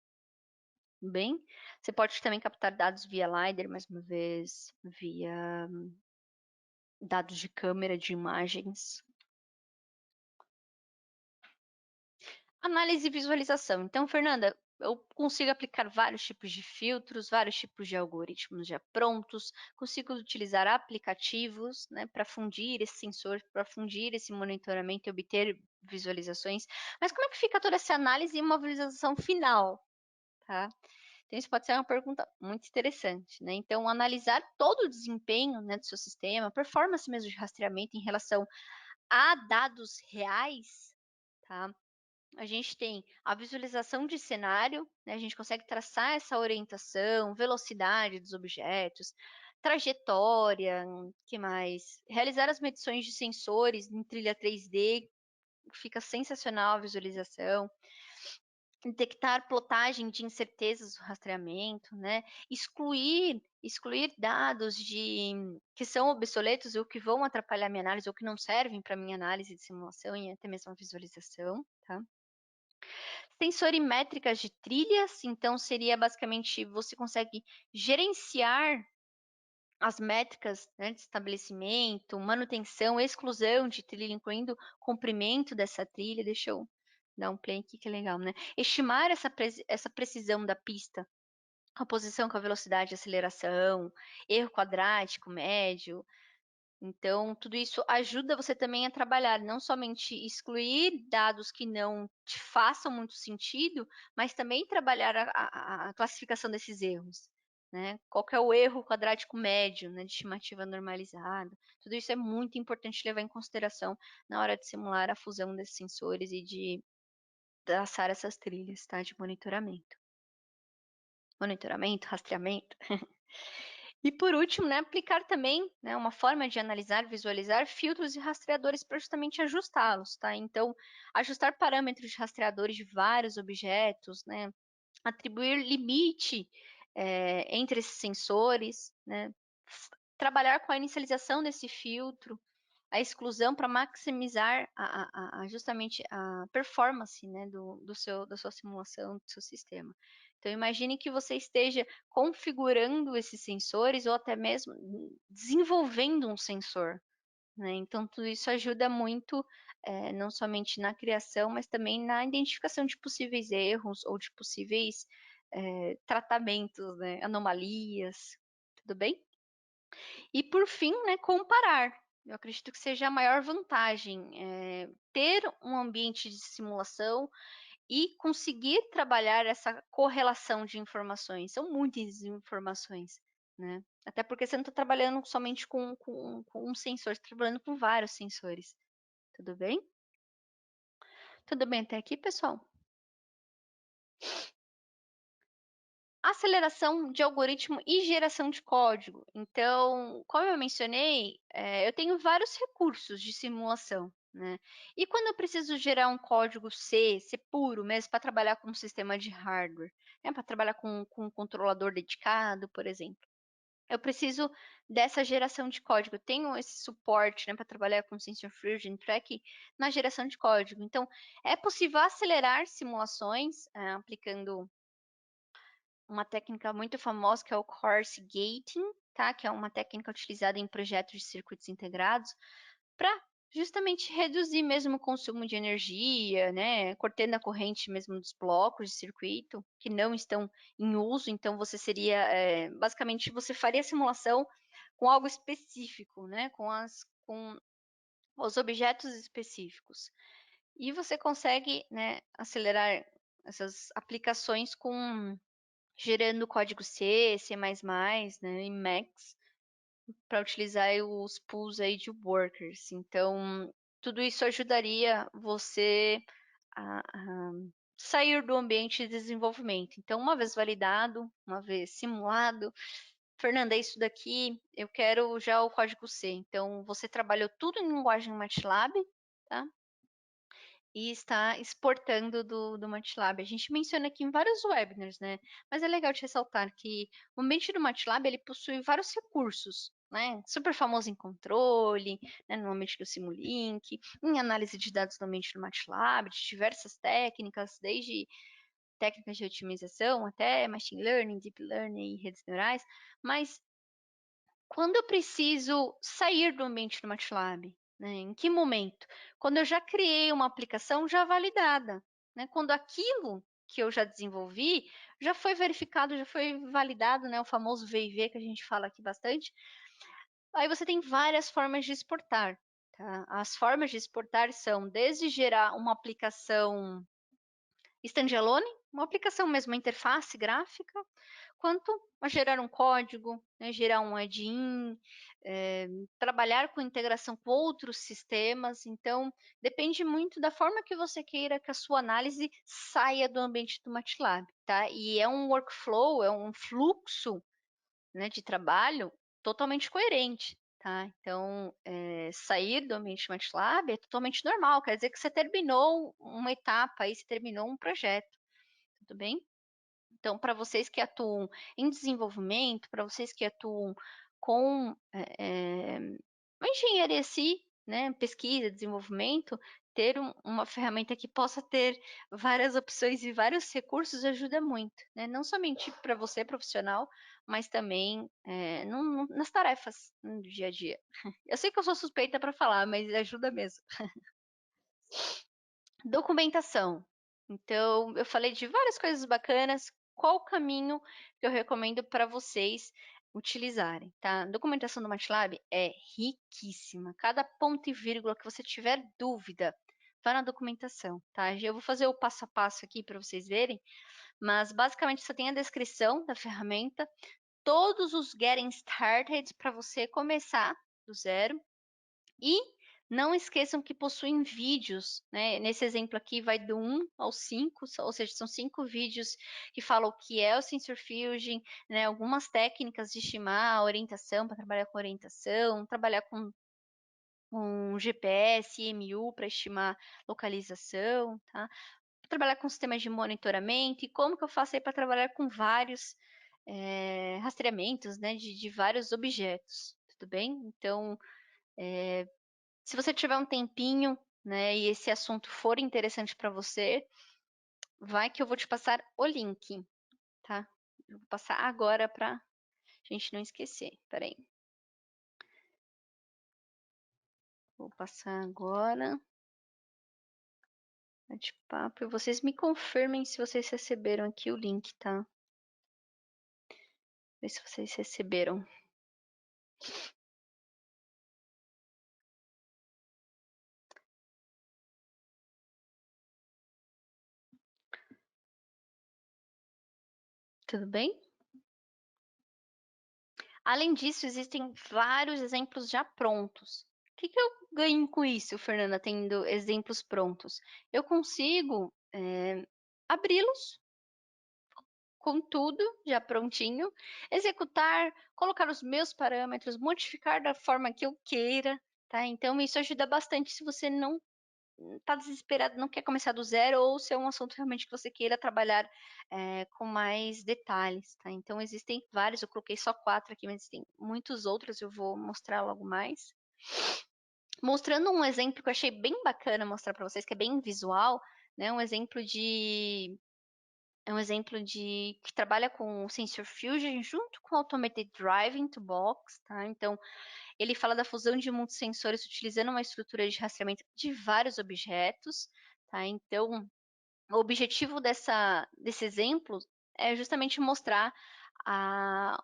S1: bem? Você pode também captar dados via LiDAR, mais uma vez, via dados de câmera de imagens. Análise e visualização. Então, Fernanda, eu consigo aplicar vários tipos de filtros, vários tipos de algoritmos já prontos, consigo utilizar aplicativos, né, para fundir esse sensor, para fundir esse monitoramento e obter visualizações. Mas como é que fica toda essa análise e uma visualização final, tá? Então, isso pode ser uma pergunta muito interessante, né? Então, analisar todo o desempenho, né, do seu sistema, performance mesmo de rastreamento em relação a dados reais, tá? A gente tem a visualização de cenário, né? A gente consegue traçar essa orientação, velocidade dos objetos, trajetória, que mais? Realizar as medições de sensores em trilha 3D, fica sensacional a visualização. Detectar plotagem de incertezas do rastreamento, né? Excluir dados que são obsoletos ou que vão atrapalhar minha análise ou que não servem para minha análise de simulação e até mesmo a visualização, tá? Sensorimétricas de trilhas, então seria basicamente você consegue gerenciar as métricas, né, de estabelecimento, manutenção, exclusão de trilha, incluindo comprimento dessa trilha. Deixa eu dar um play aqui que é legal, né? Estimar essa precisão da pista, a posição com a velocidade, aceleração, erro quadrático, médio, então, tudo isso ajuda você também a trabalhar, não somente excluir dados que não te façam muito sentido, mas também trabalhar a classificação desses erros, né? Qual que é o erro quadrático médio, né, de estimativa normalizada? Tudo isso é muito importante levar em consideração na hora de simular a fusão desses sensores e de traçar essas trilhas, tá, de monitoramento. Monitoramento, rastreamento. E por último, né, aplicar também, né, uma forma de analisar, visualizar filtros e rastreadores para justamente ajustá-los, tá? Então, ajustar parâmetros de rastreadores de vários objetos, né, atribuir limite entre esses sensores, né, trabalhar com a inicialização desse filtro, a exclusão para maximizar justamente a performance, né, da sua simulação, do seu sistema. Então, imagine que você esteja configurando esses sensores ou até mesmo desenvolvendo um sensor, né? Então, tudo isso ajuda muito, não somente na criação, mas também na identificação de possíveis erros ou de possíveis tratamentos, né? Anomalias, tudo bem? E por fim, né, comparar. Eu acredito que seja a maior vantagem ter um ambiente de simulação e conseguir trabalhar essa correlação de informações. São muitas informações, né? Até porque você não está trabalhando somente com um sensor, você está trabalhando com vários sensores. Tudo bem? Tudo bem até aqui, pessoal? aceleração de algoritmo e geração de código. Então, como eu mencionei, eu tenho vários recursos de simulação, né? E quando eu preciso gerar um código C puro mesmo, para trabalhar com um sistema de hardware, né? Para trabalhar com um controlador dedicado, por exemplo. Eu preciso dessa geração de código. Eu tenho esse suporte, né, para trabalhar com Sensor Fusion Track na geração de código. Então, é possível acelerar simulações aplicando uma técnica muito famosa que é o Coarse Gating, tá? Que é uma técnica utilizada em projetos de circuitos integrados para justamente reduzir mesmo o consumo de energia, né? Cortando a corrente mesmo dos blocos de circuito que não estão em uso. Então, você seria, basicamente, você faria a simulação com algo específico, né? Com os objetos específicos. E você consegue, né, acelerar essas aplicações com gerando código C, né, e Max para utilizar os pools aí de workers. Então, tudo isso ajudaria você a sair do ambiente de desenvolvimento. Então, uma vez validado, uma vez simulado, Fernanda, é isso daqui, eu quero já o código C. Então, você trabalhou tudo em linguagem MATLAB, tá? E está exportando do MATLAB. A gente menciona aqui em vários webinars, né? Mas é legal te ressaltar que o ambiente do MATLAB ele possui vários recursos, né? Super famoso em controle, né? No ambiente do Simulink, em análise de dados no ambiente do MATLAB, de diversas técnicas, desde técnicas de otimização até machine learning, deep learning e redes neurais. Mas quando eu preciso sair do ambiente do MATLAB? Né? Em que momento? Quando eu já criei uma aplicação já validada, né? Quando aquilo que eu já desenvolvi já foi verificado, já foi validado, né? O famoso V&V que a gente fala aqui bastante. Aí você tem várias formas de exportar. Tá? As formas de exportar são desde gerar uma aplicação standalone, uma aplicação mesmo, uma interface gráfica, quanto a gerar um código, né, gerar um add-in, trabalhar com integração com outros sistemas. Então, depende muito da forma que você queira que a sua análise saia do ambiente do MATLAB, tá? E é um workflow, é um fluxo, né, de trabalho totalmente coerente. Tá? Então, sair do ambiente MATLAB é totalmente normal, quer dizer que você terminou uma etapa, aí você terminou um projeto, tudo bem? Então, para vocês que atuam em desenvolvimento, para vocês que atuam com uma engenharia assim, né, pesquisa, desenvolvimento, ter uma ferramenta que possa ter várias opções e vários recursos ajuda muito, né? Não somente para você profissional, mas também nas tarefas do dia a dia. Eu sei que eu sou suspeita para falar, mas ajuda mesmo. Documentação. Então, eu falei de várias coisas bacanas. Qual o caminho que eu recomendo para vocês utilizarem, tá? A documentação do MATLAB é riquíssima. Cada ponto e vírgula que você tiver dúvida, vá na documentação, tá? Eu vou fazer o passo a passo aqui para vocês verem, mas basicamente você tem a descrição da ferramenta, todos os getting started para você começar do zero e não esqueçam que possuem vídeos, né? Nesse exemplo aqui vai do 1 ao 5, ou seja, são 5 vídeos que falam o que é o Sensor Fusion, né? Algumas técnicas de estimar, orientação, para trabalhar com orientação, trabalhar com GPS, IMU para estimar localização, tá? Trabalhar com sistemas de monitoramento e como que eu faço aí para trabalhar com vários rastreamentos, né? De vários objetos, tudo bem? Então, se você tiver um tempinho, né, e esse assunto for interessante para você, vai que eu vou te passar o link, tá? Eu vou passar agora para a gente não esquecer. Peraí. Vou passar agora. Bate-papo. E vocês me confirmem se vocês receberam aqui o link, tá? Ver se vocês receberam. Tudo bem? Além disso, existem vários exemplos já prontos. O que eu ganho com isso, Fernanda, tendo exemplos prontos? Eu consigo abri-los, com tudo já prontinho, executar, colocar os meus parâmetros, modificar da forma que eu queira, tá? Então, isso ajuda bastante se você não tá desesperado, não quer começar do zero, ou se é um assunto realmente que você queira trabalhar com mais detalhes, tá? Então, existem vários, eu coloquei só 4 aqui, mas tem muitos outros, eu vou mostrar logo mais. Mostrando um exemplo que eu achei bem bacana mostrar para vocês, que é bem visual, né? É um exemplo de que trabalha com o Sensor Fusion junto com o Automated Driving Toolbox, tá? Então, ele fala da fusão de muitos sensores utilizando uma estrutura de rastreamento de vários objetos, tá? Então, o objetivo desse exemplo é justamente mostrar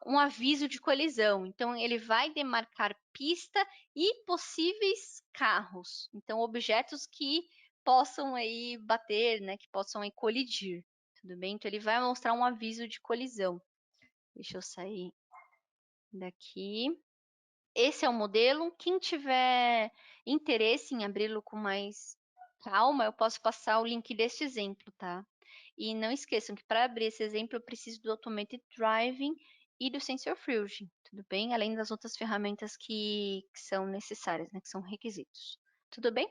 S1: um aviso de colisão. Então, ele vai demarcar pista e possíveis carros. Então, objetos que possam aí bater, né? Que possam aí colidir. Tudo bem? Então, ele vai mostrar um aviso de colisão. Deixa eu sair daqui. Esse é o modelo. Quem tiver interesse em abri-lo com mais calma, eu posso passar o link deste exemplo, tá? E não esqueçam que para abrir esse exemplo eu preciso do Automated Driving e do Sensor Fusion, tudo bem? Além das outras ferramentas que são necessárias, né? Que são requisitos. Tudo bem?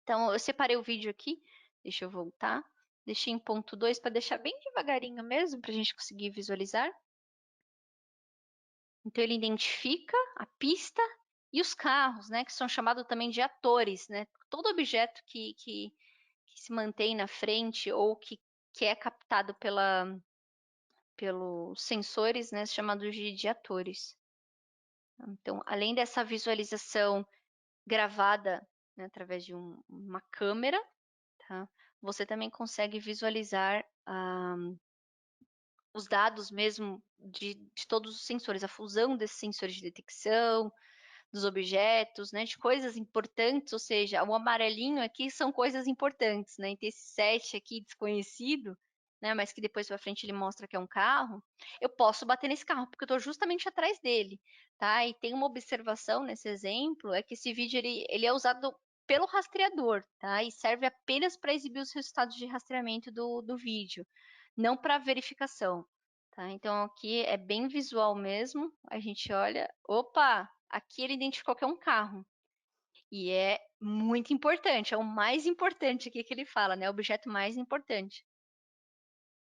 S1: Então, eu separei o vídeo aqui. Deixa eu voltar. Deixei em ponto 2 para deixar bem devagarinho mesmo, para a gente conseguir visualizar. Então, ele identifica a pista e os carros, né, que são chamados também de atores, né? Todo objeto que se mantém na frente ou que é captado pelos sensores, né, chamados de atores. Então, além dessa visualização gravada, né, através de uma câmera, tá? Você também consegue visualizar os dados mesmo de todos os sensores, a fusão desses sensores de detecção, dos objetos, né, de coisas importantes, ou seja, o amarelinho aqui são coisas importantes, né, e esse 7 aqui desconhecido, né, mas que depois para frente ele mostra que é um carro, eu posso bater nesse carro, porque eu estou justamente atrás dele, tá? E tem uma observação nesse exemplo, é que esse vídeo ele é usado pelo rastreador, tá? E serve apenas para exibir os resultados de rastreamento do vídeo, não para verificação. Tá? Então aqui é bem visual mesmo. A gente olha, opa, aqui ele identificou que é um carro. E é muito importante, é o mais importante aqui que ele fala, né? O objeto mais importante.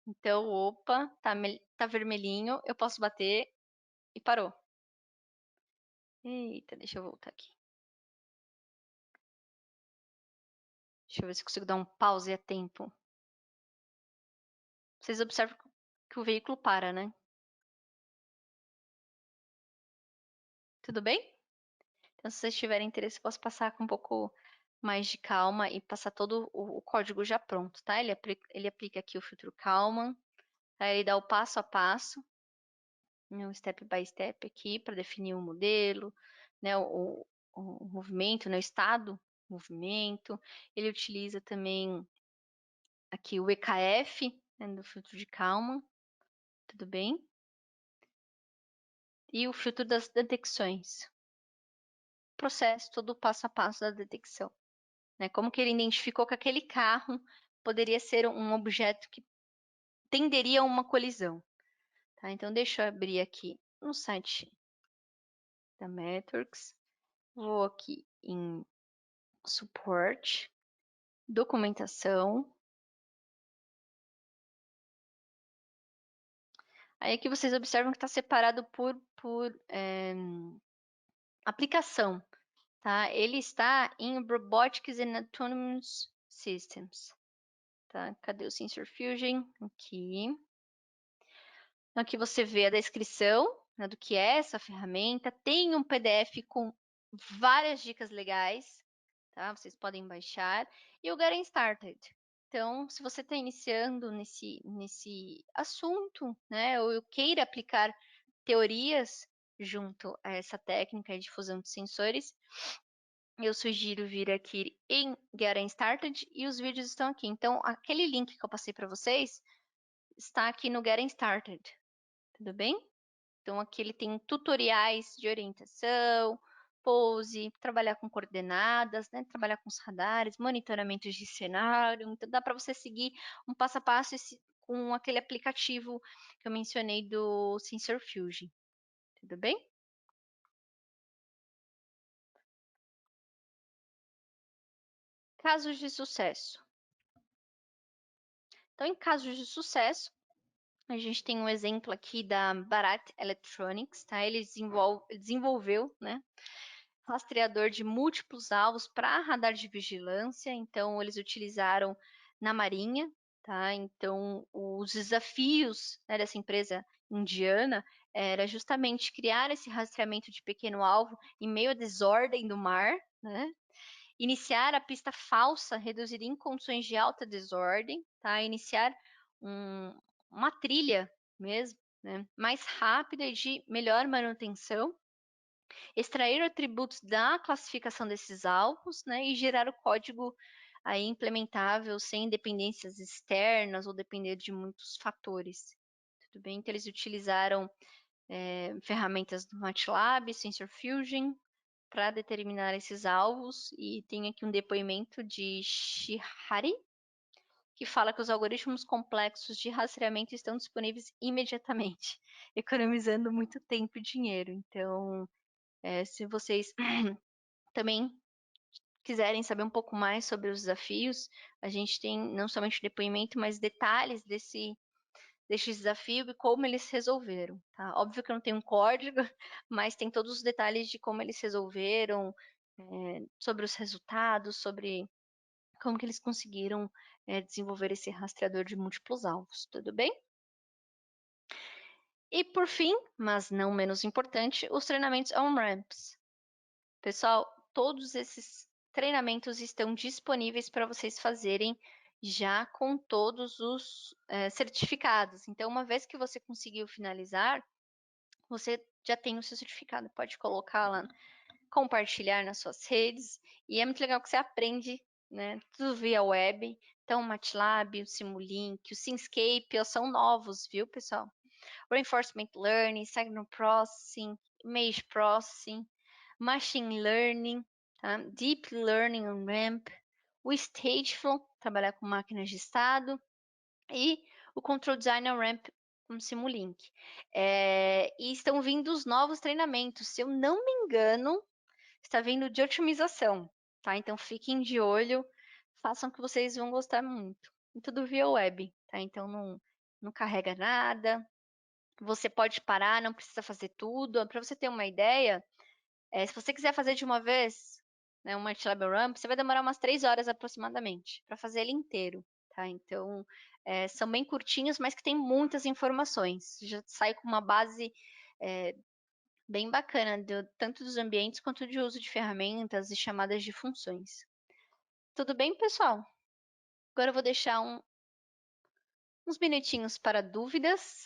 S1: Então, opa, tá vermelhinho, eu posso bater e parou. Eita, deixa eu voltar aqui. Deixa eu ver se eu consigo dar um pause a tempo. Vocês observam que o veículo para, né? Tudo bem? Então, se vocês tiverem interesse, eu posso passar com um pouco mais de calma e passar todo o código já pronto, tá? Ele aplica aqui o filtro Kalman, tá? Ele dá o passo a passo, né, um step by step aqui para definir o modelo, né? O movimento, né? O estado, movimento. Ele utiliza também aqui o EKF, né, do filtro de Kalman, tudo bem? E o filtro das detecções. Processo, todo o passo a passo da detecção. Né? Como que ele identificou que aquele carro poderia ser um objeto que tenderia a uma colisão. Tá? Então, deixa eu abrir aqui no site da Metrics. Vou aqui em Support, Documentação. Aí aqui vocês observam que está separado por aplicação. Tá? Ele está em Robotics and Autonomous Systems. Tá? Cadê o Sensor Fusion? Aqui. Então, aqui você vê a descrição, né, do que é essa ferramenta. Tem um PDF com várias dicas legais, tá? Vocês podem baixar. E o Getting Started. Então, se você está iniciando nesse assunto, né, ou eu queira aplicar teorias junto a essa técnica de fusão de sensores, eu sugiro vir aqui em Getting Started e os vídeos estão aqui. Então, aquele link que eu passei para vocês está aqui no Getting Started. Tudo bem? Então, aqui ele tem tutoriais de orientação, pose, trabalhar com coordenadas, né? Trabalhar com os radares, monitoramentos de cenário. Então, dá para você seguir um passo a passo com aquele aplicativo que eu mencionei do Sensor Fusion. Tudo bem? Casos de sucesso. Então, em casos de sucesso, a gente tem um exemplo aqui da Bharat Electronics, tá? Ele desenvolveu, né, rastreador de múltiplos alvos para radar de vigilância. Então, eles utilizaram na Marinha, tá? Então, os desafios, né, dessa empresa indiana era justamente criar esse rastreamento de pequeno alvo em meio à desordem do mar, né? Iniciar a pista falsa reduzida em condições de alta desordem, tá? Iniciar uma trilha mesmo, né? Mais rápida e de melhor manutenção, extrair atributos da classificação desses alvos, né? E gerar o código aí implementável sem dependências externas ou depender de muitos fatores. Tudo bem? Então eles utilizaram ferramentas do MATLAB, Sensor Fusion, para determinar esses alvos, e tem aqui um depoimento de Shihari, que fala que os algoritmos complexos de rastreamento estão disponíveis imediatamente, economizando muito tempo e dinheiro. Então, se vocês também quiserem saber um pouco mais sobre os desafios, a gente tem não somente o depoimento, mas detalhes desse desafio e como eles resolveram, tá? Óbvio que eu não tenho um código, mas tem todos os detalhes de como eles resolveram, sobre os resultados, sobre como que eles conseguiram desenvolver esse rastreador de múltiplos alvos, tudo bem? E por fim, mas não menos importante, os treinamentos on-ramps. Pessoal, todos esses treinamentos estão disponíveis para vocês fazerem já com todos os certificados. Então, uma vez que você conseguiu finalizar, você já tem o seu certificado. Pode colocar lá, compartilhar nas suas redes. E é muito legal que você aprende, né? Tudo via web. Então, o MATLAB, o Simulink, o Simscape, ó, são novos, viu, pessoal? Reinforcement Learning, Signal Processing, Image Processing, Machine Learning, tá? Deep Learning on RAMP, o Stageflow, trabalhar com máquinas de estado, e o Control Design on RAMP com Simulink. E estão vindo os novos treinamentos. Se eu não me engano, está vindo de otimização, tá? Então fiquem de olho, façam que vocês vão gostar muito. E tudo via web, tá? Então não carrega nada. Você pode parar, não precisa fazer tudo. Para você ter uma ideia, se você quiser fazer de uma vez, né, um MATLAB Ramp, você vai demorar umas 3 horas aproximadamente para fazer ele inteiro, tá? Então, são bem curtinhos, mas que tem muitas informações. Já sai com uma base bem bacana, tanto dos ambientes quanto de uso de ferramentas e chamadas de funções. Tudo bem, pessoal? Agora eu vou deixar uns minutinhos para dúvidas.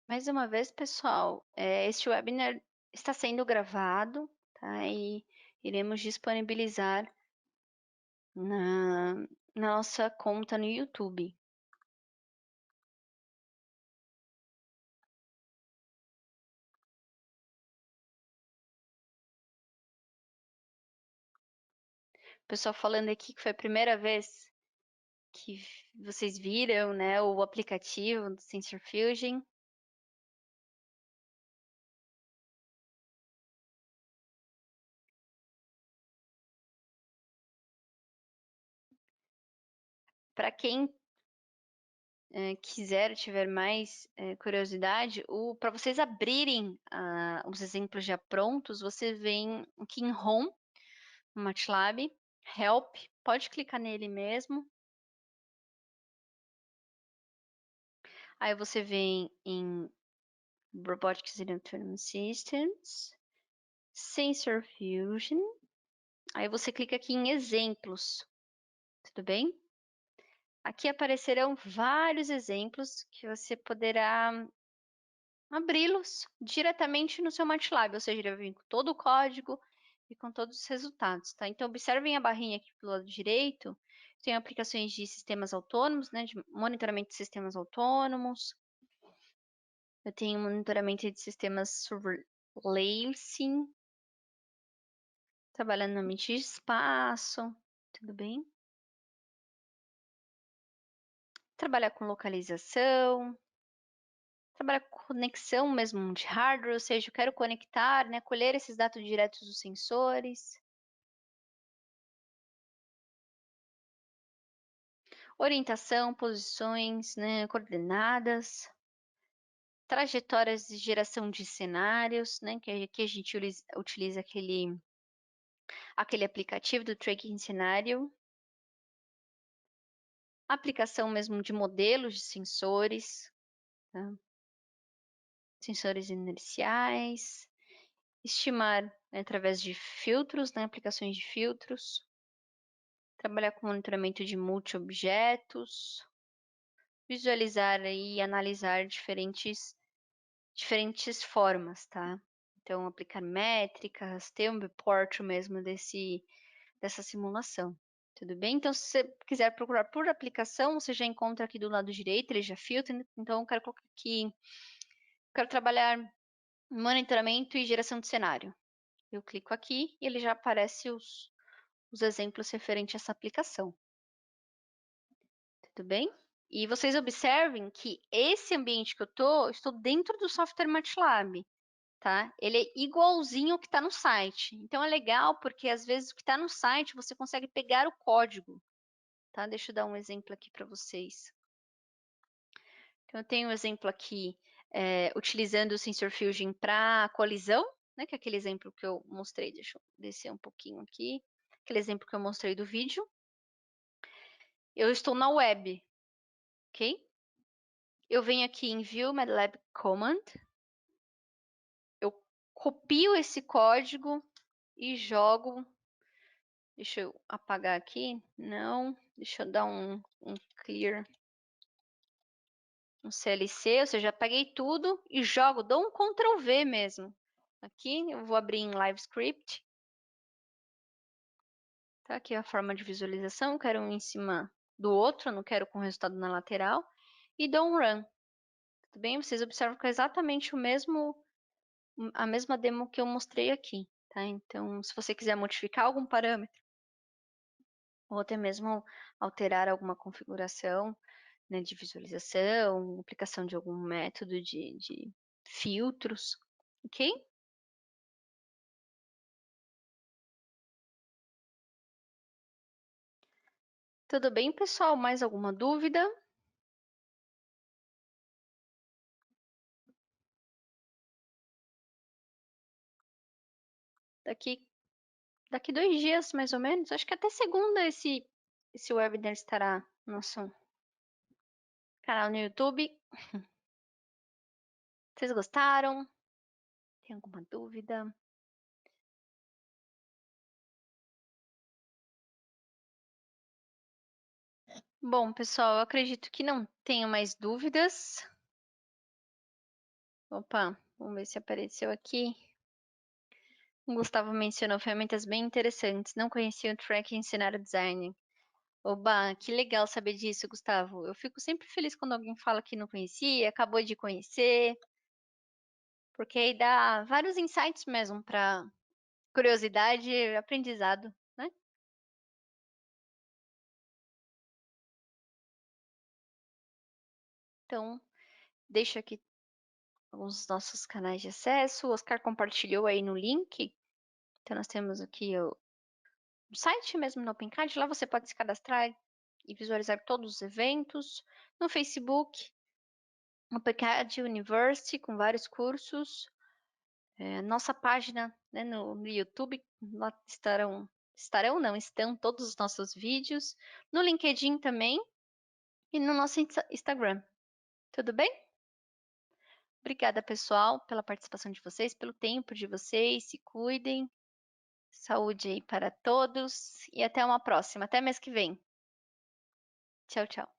S1: Mais uma vez, pessoal, este webinar está sendo gravado, tá? E iremos disponibilizar na nossa conta no YouTube. O pessoal falando aqui que foi a primeira vez que vocês viram, né, o aplicativo do Sensor Fusion. Para quem quiser, tiver mais curiosidade, para vocês abrirem os exemplos já prontos, você vem aqui em Home, no MATLAB, Help, pode clicar nele mesmo. Aí você vem em Robotics and Autonomous Systems, Sensor Fusion. Aí você clica aqui em exemplos, tudo bem? Aqui aparecerão vários exemplos que você poderá abri-los diretamente no seu MATLAB, ou seja, ele vai vir com todo o código e com todos os resultados, tá? Então, observem a barrinha aqui do lado direito, tem aplicações de sistemas autônomos, né, de monitoramento de sistemas autônomos, eu tenho monitoramento de sistemas surveillance, trabalhando no ambiente de espaço, tudo bem? Trabalhar com localização, trabalhar com conexão mesmo de hardware, ou seja, eu quero conectar, né, colher esses dados diretos dos sensores. Orientação, posições, né, coordenadas, trajetórias de geração de cenários, né, que aqui a gente utiliza aquele aplicativo do Tracking Cenário, aplicação mesmo de modelos de sensores, tá? Sensores inerciais, estimar, né, através de filtros, né, aplicações de filtros, trabalhar com monitoramento de multi-objetos, visualizar e analisar diferentes formas, tá? Então, aplicar métricas, ter um report mesmo dessa simulação. Tudo bem? Então, se você quiser procurar por aplicação, você já encontra aqui do lado direito, ele já filtra. Então, eu quero colocar aqui, quero trabalhar monitoramento e geração de cenário. Eu clico aqui e ele já aparece os exemplos referentes a essa aplicação. Tudo bem? E vocês observem que esse ambiente que eu estou dentro do software MATLAB. Tá? Ele é igualzinho ao que está no site. Então é legal porque às vezes o que está no site você consegue pegar o código, tá? Deixa eu dar um exemplo aqui para vocês. Então eu tenho um exemplo aqui utilizando o Sensor Fusion para colisão, né? Que é aquele exemplo que eu mostrei. Deixa eu descer um pouquinho aqui. Aquele exemplo que eu mostrei do vídeo. Eu estou na web, ok? Eu venho aqui em View MATLAB Command. Eu copio esse código e jogo. Deixa eu apagar aqui. Não. Deixa eu dar um clear. Um CLC, ou seja, apaguei tudo e jogo. Dou um Ctrl V mesmo. Aqui eu vou abrir em Live Script. Tá aqui a forma de visualização. Eu quero um em cima do outro, não quero com o resultado na lateral. E dou um Run. Tudo bem? Vocês observam que é exatamente a mesma demo que eu mostrei aqui. Tá? Então, se você quiser modificar algum parâmetro, ou até mesmo alterar alguma configuração, né, de visualização, aplicação de algum método de filtros, ok? Tudo bem, pessoal? Mais alguma dúvida? Daqui 2 dias, mais ou menos, acho que até segunda esse webinar estará no nosso canal no YouTube. Vocês gostaram? Tem alguma dúvida? Bom, pessoal, eu acredito que não tenho mais dúvidas. Opa, vamos ver se apareceu aqui. O Gustavo mencionou ferramentas bem interessantes. Não conhecia o Tracking Scenario Design. Oba, que legal saber disso, Gustavo. Eu fico sempre feliz quando alguém fala que não conhecia, acabou de conhecer, porque aí dá vários insights mesmo para curiosidade e aprendizado, né? Então, deixo aqui alguns dos nossos canais de acesso. O Oscar compartilhou aí no link. Então, nós temos aqui o site mesmo no OpenCAD. Lá você pode se cadastrar e visualizar todos os eventos. No Facebook, o PCAD University, com vários cursos. Nossa página, né, no YouTube, lá estão todos os nossos vídeos. No LinkedIn também e no nosso Instagram. Tudo bem? Obrigada, pessoal, pela participação de vocês, pelo tempo de vocês. Se cuidem. Saúde aí para todos e até uma próxima. Até mês que vem. Tchau, tchau.